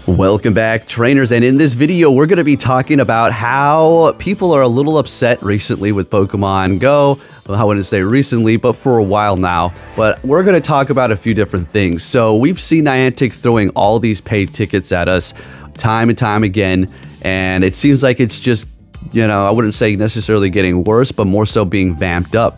Welcome back, trainers, and in this video we're going to be talking about how people are a little upset recently with Pokemon Go. Well, I wouldn't say recently, but for a while now. But we're going to talk about a few different things. So we've seen Niantic throwing all these paid tickets at us time and time again, and it seems like it's just, I wouldn't say necessarily getting worse, but more so being vamped up.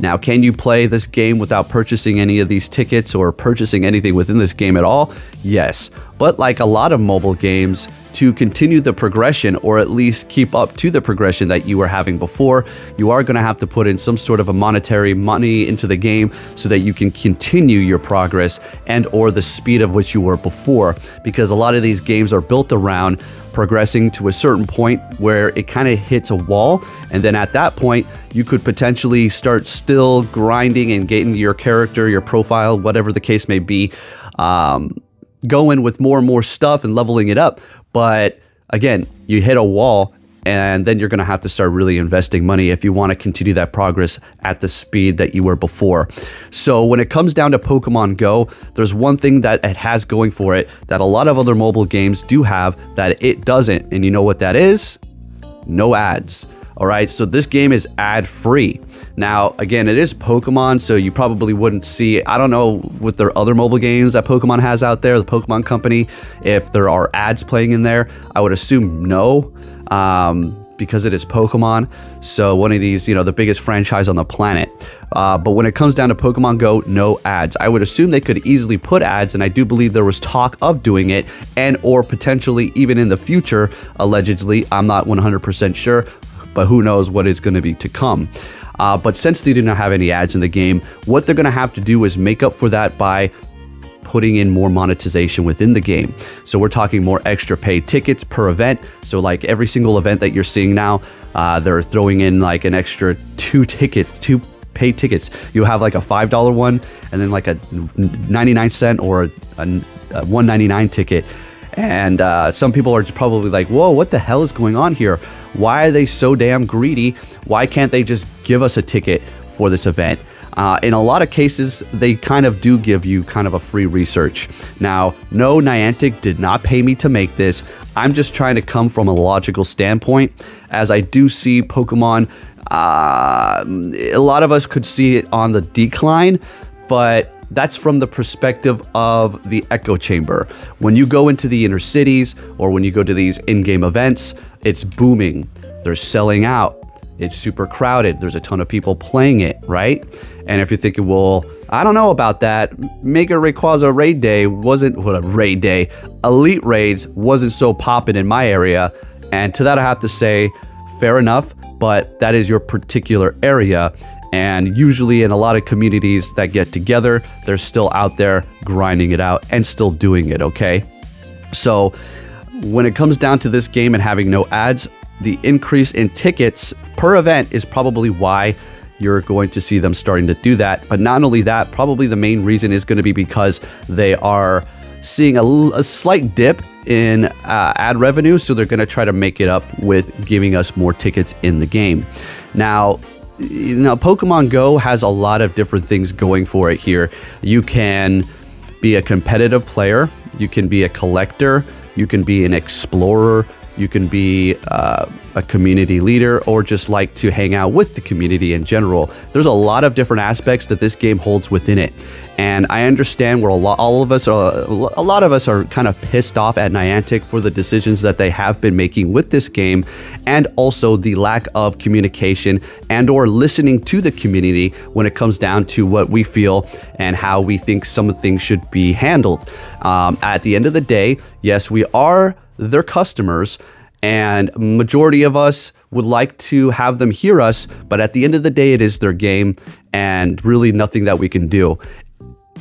Now, can you play this game without purchasing any of these tickets or purchasing anything within this game at all? Yes, but like a lot of mobile games, to continue the progression or at least keep up to the progression that you were having before, you are going to have to put in some sort of a monetary money into the game so that you can continue your progress and or the speed of which you were before, because a lot of these games are built around progressing to a certain point where it kind of hits a wall, and then at that point you could potentially start still grinding and getting your character, your profile, whatever the case may be, going with more and more stuff and leveling it up. But again, you hit a wall, and then you're going to have to start really investing money if you want to continue that progress at the speed that you were before. So when it comes down to Pokemon Go, there's one thing that it has going for it that a lot of other mobile games do have that it doesn't. And you know what that is? No ads. All right, so this game is ad-free. Now, again, it is Pokemon, so you probably wouldn't see, I don't know with their other mobile games that Pokemon has out there, the Pokemon Company, if there are ads playing in there. I would assume no, because it is Pokemon. So one of these, the biggest franchise on the planet. But when it comes down to Pokemon Go, no ads. I would assume they could easily put ads, and I do believe there was talk of doing it, and or potentially even in the future, allegedly. I'm not 100% sure, but who knows what is going to be to come. But since they do not have any ads in the game, what they're going to have to do is make up for that by putting in more monetization within the game. So we're talking more extra paid tickets per event. So like every single event that you're seeing now, they're throwing in like an extra two paid tickets. You have like a $5 one, and then like a 99-cent or a $1.99 ticket. And some people are probably like, whoa, what the hell is going on here? Why are they so damn greedy? Why can't they just give us a ticket for this event? In a lot of cases, they kind of do give you kind of a free research. Now, no, Niantic did not pay me to make this. I'm just trying to come from a logical standpoint, as I do see Pokemon, a lot of us could see it on the decline, but that's from the perspective of the echo chamber. When you go into the inner cities or when you go to these in-game events, it's booming. They're selling out. It's super crowded. There's a ton of people playing it, right? And if you're thinking, well, I don't know about that. Mega Rayquaza raid day wasn't, what a raid day, Elite raids wasn't so popping in my area. And to that I have to say, fair enough, but that is your particular area. And usually in a lot of communities that get together, they're still out there grinding it out and still doing it, okay? So when it comes down to this game and having no ads, the increase in tickets per event is probably why you're going to see them starting to do that. But not only that, probably the main reason is going to be because they are seeing a slight dip in ad revenue, so they're going to try to make it up with giving us more tickets in the game. Now, Pokemon Go has a lot of different things going for it here. You can be a competitive player, you can be a collector, you can be an explorer, you can be a community leader, or just like to hang out with the community in general. There's a lot of different aspects that this game holds within it. And I understand where a lot of us are kind of pissed off at Niantic for the decisions that they have been making with this game, and also the lack of communication and or listening to the community when it comes down to what we feel and how we think some things should be handled. At the end of the day, yes, we are their customers, and majority of us would like to have them hear us, but at the end of the day, it is their game, and really nothing that we can do.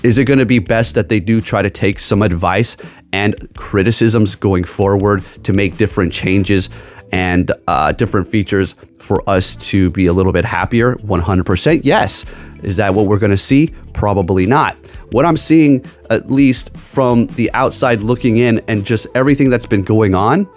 Is it going to be best that they do try to take some advice and criticisms going forward to make different changes and different features for us to be a little bit happier? 100% yes. Is that what we're going to see? Probably not. What I'm seeing, at least from the outside looking in and just everything that's been going on,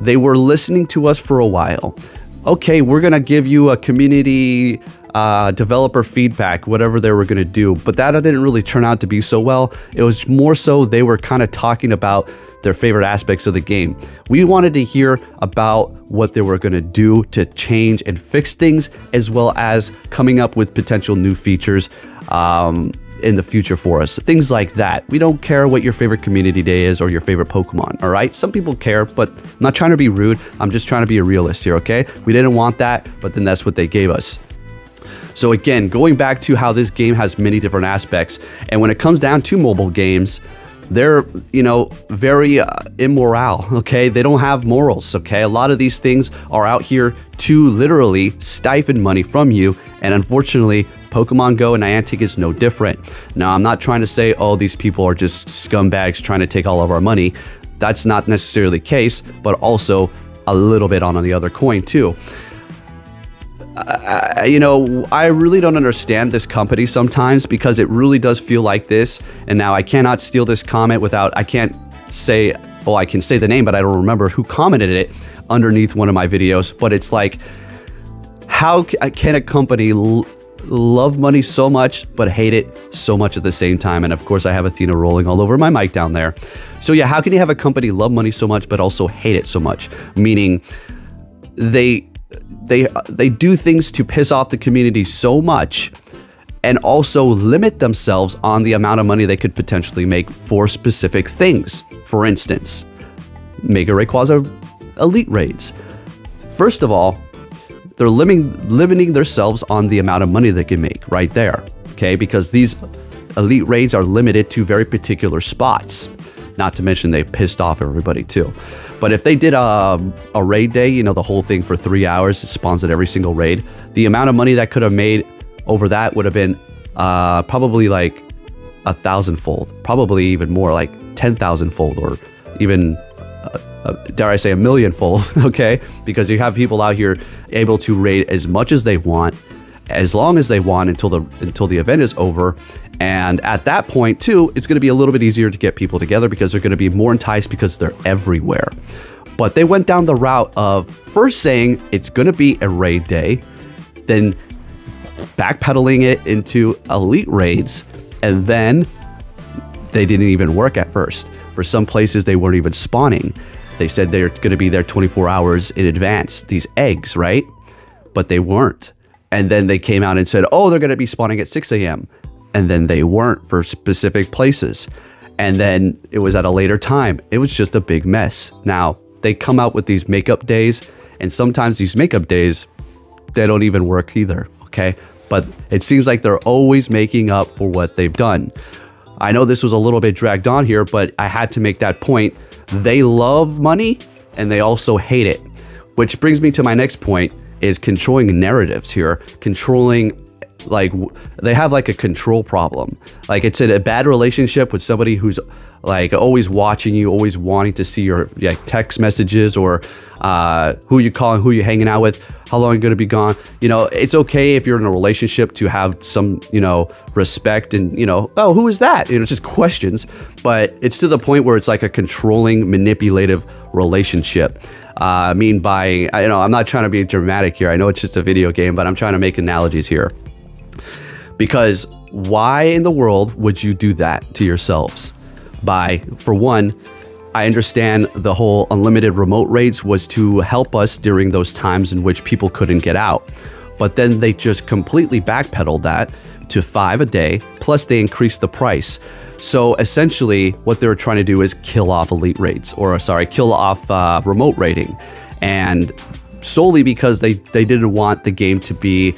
they were listening to us for a while. Okay, we're going to give you a community developer feedback, whatever they were going to do. But that didn't really turn out to be so well. It was more so they were kind of talking about their favorite aspects of the game. We wanted to hear about what they were going to do to change and fix things, as well as coming up with potential new features in the future for us. Things like that. We don't care what your favorite community day is or your favorite Pokemon, all right? Some people care, but I'm not trying to be rude. I'm just trying to be a realist here, okay? We didn't want that, but then that's what they gave us. So again, going back to how this game has many different aspects, and when it comes down to mobile games, they're, you know, very immoral, okay? They don't have morals, okay? A lot of these things are out here to literally siphon money from you, and unfortunately, Pokemon Go and Niantic is no different. Now, I'm not trying to say, oh, these people are just scumbags trying to take all of our money. That's not necessarily the case, but also a little bit on the other coin too. You know, I really don't understand this company sometimes, because it really does feel like this. And now I cannot steal this comment without, I can't say, oh, I can say the name, but I don't remember who commented it underneath one of my videos. But it's like, how can a company love money so much but hate it so much at the same time? And of course, I have Athena rolling all over my mic down there. So yeah, how can you have a company love money so much but also hate it so much? Meaning they do things to piss off the community so much, and also limit themselves on the amount of money they could potentially make for specific things. For instance, Mega Rayquaza Elite Raids. First of all, they're limiting themselves on the amount of money they can make right there, okay? Because these Elite Raids are limited to very particular spots. Not to mention they pissed off everybody too. But if they did a raid day, you know, the whole thing for 3 hours, it spawns at every single raid, the amount of money that could have made over that would have been probably like 1,000-fold, probably even more, like 10,000-fold, or even dare I say a million-fold, okay? Because you have people out here able to raid as much as they want, as long as they want, until the event is over. And at that point too, it's going to be a little bit easier to get people together, because they're going to be more enticed because they're everywhere. But they went down the route of first saying it's going to be a raid day, then backpedaling it into elite raids, and then they didn't even work at first. For some places, they weren't even spawning. They said they're going to be there 24 hours in advance, these eggs, right? But they weren't. And then they came out and said, oh, they're going to be spawning at 6 a.m. And then they weren't for specific places. And then it was at a later time. It was just a big mess. Now, they come out with these makeup days, and sometimes these makeup days, they don't even work either, okay? But it seems like they're always making up for what they've done. I know this was a little bit dragged on here, but I had to make that point. They love money, and they also hate it. Which brings me to my next point, is controlling narratives here. Controlling, like, they have like a control problem. Like, it's in a bad relationship with somebody who's like always watching you, always wanting to see your text messages, or who you calling, who you hanging out with, how long you're going to be gone. You know, it's okay if you're in a relationship to have some, you know, respect and, you know, oh, who is that? You know, just questions. But it's to the point where it's like a controlling, manipulative relationship. I mean, by, you know, I'm not trying to be dramatic here. I know it's just a video game, but I'm trying to make analogies here. Because why in the world would you do that to yourselves? By, for one, I understand the whole unlimited remote raids was to help us during those times in which people couldn't get out. But then they just completely backpedaled that to 5 a day, plus they increased the price. So essentially what they were trying to do is kill off elite raids, or sorry, kill off remote raiding. And solely because they didn't want the game to be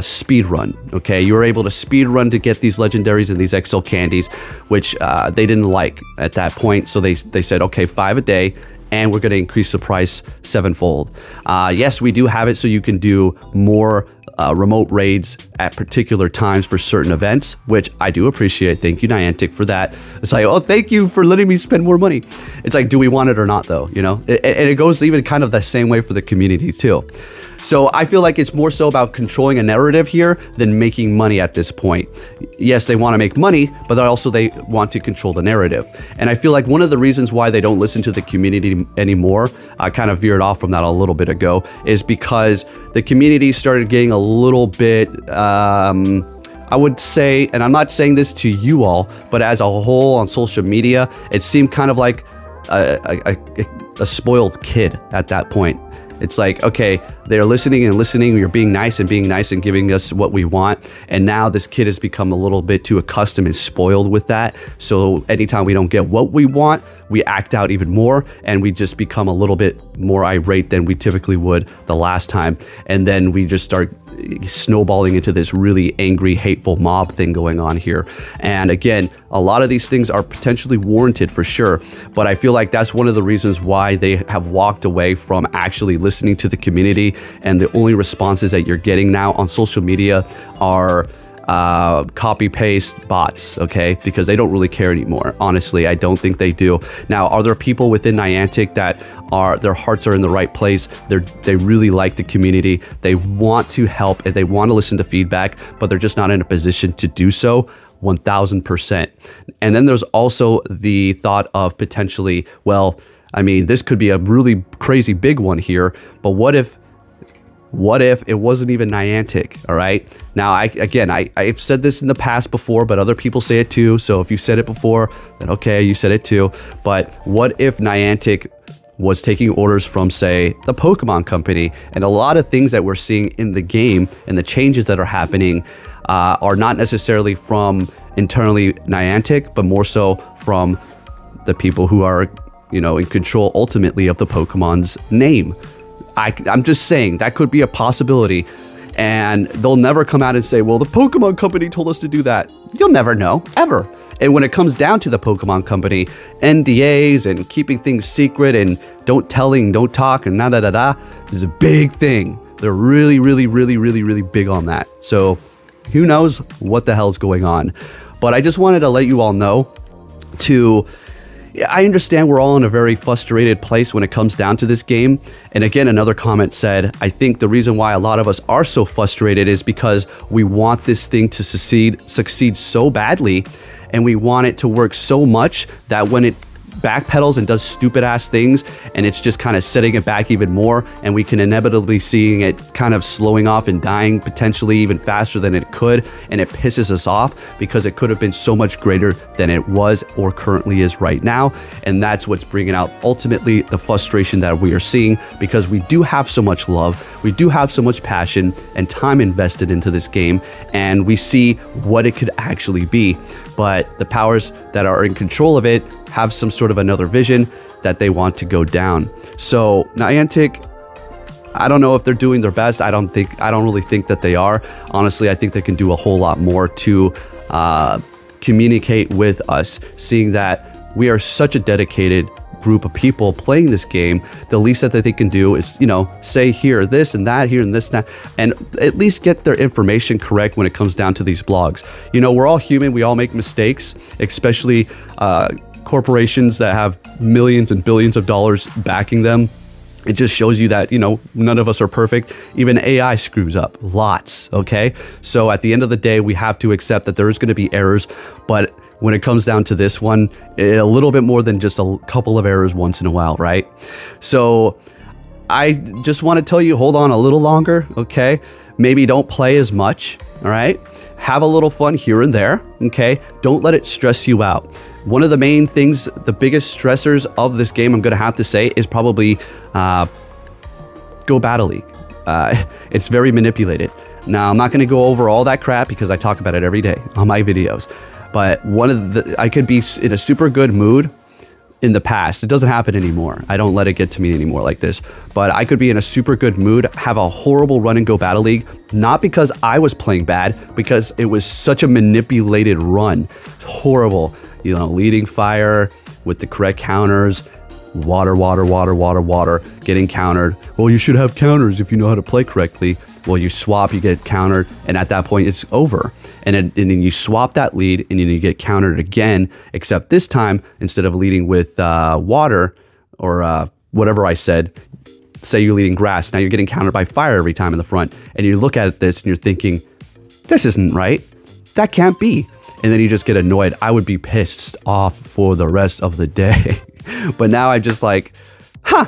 speed run. Okay, you were able to speed run to get these legendaries and these XL candies, which they didn't like at that point. So they said, okay, 5 a day, and we're going to increase the price 7-fold. Yes, we do have it so you can do more remote raids at particular times for certain events, which I do appreciate. Thank you, Niantic, for that. It's like, oh, thank you for letting me spend more money. It's like, do we want it or not, though? You know, and it goes even kind of the same way for the community too. So I feel like it's more so about controlling a narrative here than making money at this point. Yes, they want to make money, but also they want to control the narrative. And I feel like one of the reasons why they don't listen to the community anymore, I kind of veered off from that a little bit ago, is because the community started getting a little bit, I would say, and I'm not saying this to you all, but as a whole on social media, it seemed kind of like a spoiled kid at that point. It's like, okay, they're listening and listening, you're being nice and giving us what we want. And now this kid has become a little bit too accustomed and spoiled with that. So anytime we don't get what we want, we act out even more, and we just become a little bit more irate than we typically would the last time. And then we just start snowballing into this really angry, hateful mob thing going on here. And again, a lot of these things are potentially warranted for sure, but I feel like that's one of the reasons why they have walked away from actually listening to the community, and the only responses that you're getting now on social media are copy paste bots, okay? Because they don't really care anymore. Honestly, I don't think they do. Now, are there people within Niantic that are, their hearts are in the right place? They really like the community. They want to help and they want to listen to feedback, but they're just not in a position to do so. 1000%. And then there's also the thought of potentially, well, I mean, this could be a really crazy big one here, but what if it wasn't even Niantic, all right? Now, I've said this in the past before, but other people say it too. So if you said it before, then okay, you said it too. But what if Niantic was taking orders from, say, the Pokemon Company? And a lot of things that we're seeing in the game and the changes that are happening are not necessarily from internally Niantic, but more so from the people who are, you know, in control ultimately of the Pokemon's name. I'm just saying that could be a possibility, and they'll never come out and say, well, the Pokemon Company told us to do that. You'll never know, ever. And when it comes down to the Pokemon Company, NDAs and keeping things secret and don't talk and da-da-da-da is a big thing. They're really, really, really, really, really big on that. So who knows what the hell's going on. But I just wanted to let you all know I understand we're all in a very frustrated place when it comes down to this game. And again, another comment said, I think the reason why a lot of us are so frustrated is because we want this thing to succeed so badly, and we want it to work so much that when it backpedals and does stupid ass things, and it's just kind of setting it back even more, and we can inevitably seeing it kind of slowing off and dying potentially even faster than it could, and it pisses us off because it could have been so much greater than it was or currently is right now. And that's what's bringing out ultimately the frustration that we are seeing, because we do have so much love, we do have so much passion and time invested into this game, and we see what it could actually be, but the powers that are in control of it have some sort of another vision that they want to go down. So Niantic, I don't know if they're doing their best. I don't really think that they are. Honestly, I think they can do a whole lot more to communicate with us, seeing that we are such a dedicated group of people playing this game. The least that they can do is, you know, say here this and that, here and this and that, and at least get their information correct when it comes down to these blogs. You know, we're all human, we all make mistakes, especially corporations that have millions and billions of dollars backing them. It just shows you that, you know, none of us are perfect. Even AI screws up lots, okay? So at the end of the day, we have to accept that there is going to be errors, but when it comes down to this one, a little bit more than just a couple of errors once in a while, right? So I just want to tell you, hold on a little longer, okay? Maybe don't play as much, all right? Have a little fun here and there, okay? Don't let it stress you out. One of the main things, the biggest stressors of this game, I'm going to have to say, is probably Go Battle League. It's very manipulated. Now, I'm not going to go over all that crap because I talk about it every day on my videos. But I could be in a super good mood in the past. It doesn't happen anymore. I don't let it get to me anymore like this. But I could be in a super good mood, have a horrible run and Go Battle League, not because I was playing bad, because it was such a manipulated run. Horrible. You know, leading fire with the correct counters, water, getting countered. Well, you should have counters if you know how to play correctly. Well, you swap, you get countered, and at that point, it's over. And then you swap that lead, and then you get countered again, except this time, instead of leading with water, or whatever I said, say you're leading grass, now you're getting countered by fire every time in the front. And you look at this, and you're thinking, this isn't right. That can't be. And then you just get annoyed. I would be pissed off for the rest of the day. But now I'm just like, huh.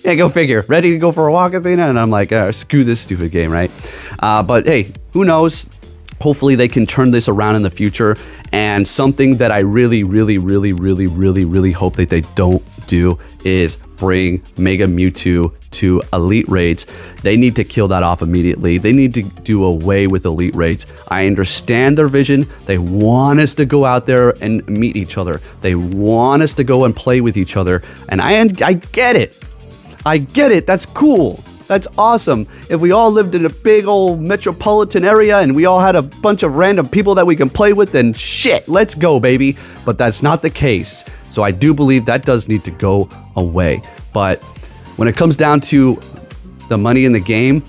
Yeah, go figure. Ready to go for a walk, Athena? And I'm like, screw this stupid game, right? But hey, who knows? Hopefully they can turn this around in the future And something that I really hope that they don't do is bring Mega Mewtwo to Elite Raids. They need to kill that off immediately. They need to do away with Elite Raids. I understand their vision. They want us to go out there and meet each other. They want us to go and play with each other. And I get it. I get it. That's cool. That's awesome. If we all lived in a big old metropolitan area and we all had a bunch of random people that we can play with, then shit, let's go, baby. But that's not the case. So I do believe that does need to go away. But when it comes down to the money in the game,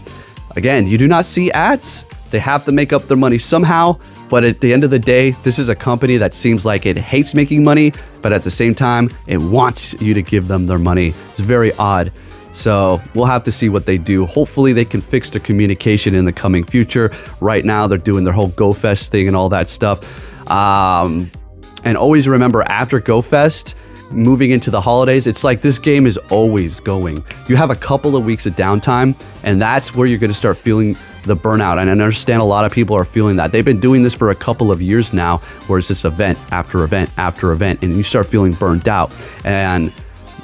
again, you do not see ads. They have to make up their money somehow. But at the end of the day, this is a company that seems like it hates making money, but at the same time, it wants you to give them their money. It's very odd. So we'll have to see what they do. Hopefully they can fix the communication in the coming future. Right now, they're doing their whole GoFest thing and all that stuff. And always remember, after GoFest, moving into the holidays, it's like this game is always going. You have a couple of weeks of downtime, and that's where you're going to start feeling the burnout. And I understand a lot of people are feeling that. They've been doing this for a couple of years now, where it's just event after event after event, and you start feeling burnt out. And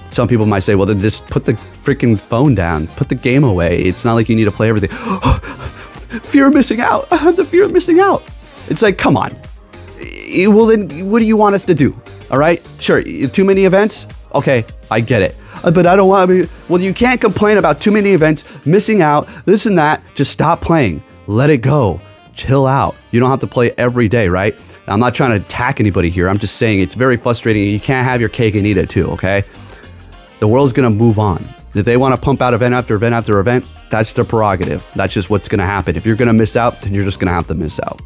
some people might say, well, then just put the freaking phone down, put the game away. It's not like you need to play everything. Fear of missing out. I have the fear of missing out. It's like, come on. Well, then what do you want us to do? All right, sure, too many events? Okay, I get it. But I don't want to be, well, you can't complain about too many events, missing out, this and that. Just stop playing. Let it go. Chill out. You don't have to play every day, right? I'm not trying to attack anybody here. I'm just saying it's very frustrating. You can't have your cake and eat it too, okay? The world's going to move on. If they want to pump out event after event after event, that's their prerogative. That's just what's going to happen. If you're going to miss out, then you're just going to have to miss out.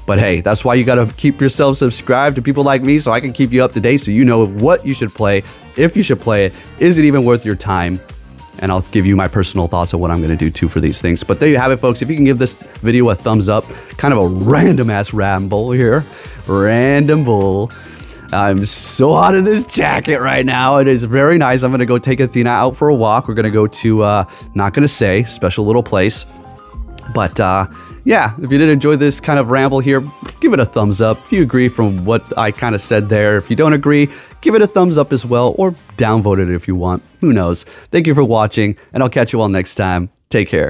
But hey, that's why you got to keep yourself subscribed to people like me, so I can keep you up to date, so you know what you should play, if you should play it, is it even worth your time? And I'll give you my personal thoughts on what I'm going to do too for these things. But there you have it, folks. If you can give this video a thumbs up, kind of a random ass ramble here. Random bull. I'm so hot in this jacket right now. It is very nice. I'm going to go take Athena out for a walk. We're going to go to, not going to say, special little place. But yeah, if you did enjoy this kind of ramble here, give it a thumbs up. If you agree from what I kind of said there, if you don't agree, give it a thumbs up as well, or downvote it if you want. Who knows? Thank you for watching, and I'll catch you all next time. Take care.